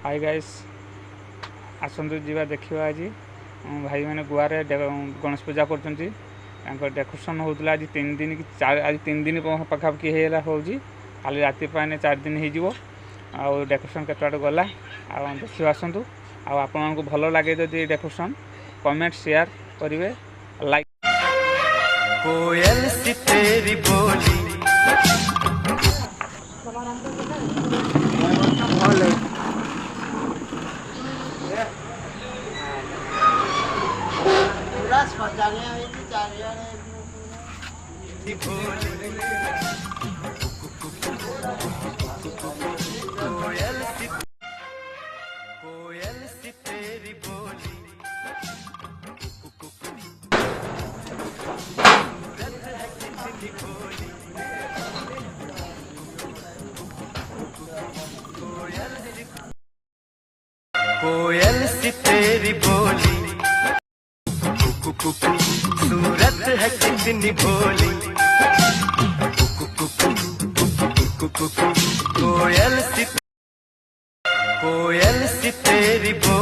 hi guys आसतु जा देखा आज भाई मैंने गुआरे गणेश पूजा कर डेकोरेशन होता आज 3 दिन कि आज 3 दिन पाखापाखि हो खाली राति 4 दिन हो डेकोरेशन केत गला देखिए आसतु आपको भल लगे जदि डेकोरेशन कमेंट शेयर करेंगे लाइक कोयल सी तेरी बोली कोयल सी तेरी बोली कोयल सी तेरी बोली सूरत है कितनी भोली कोयल सी तेरी बोली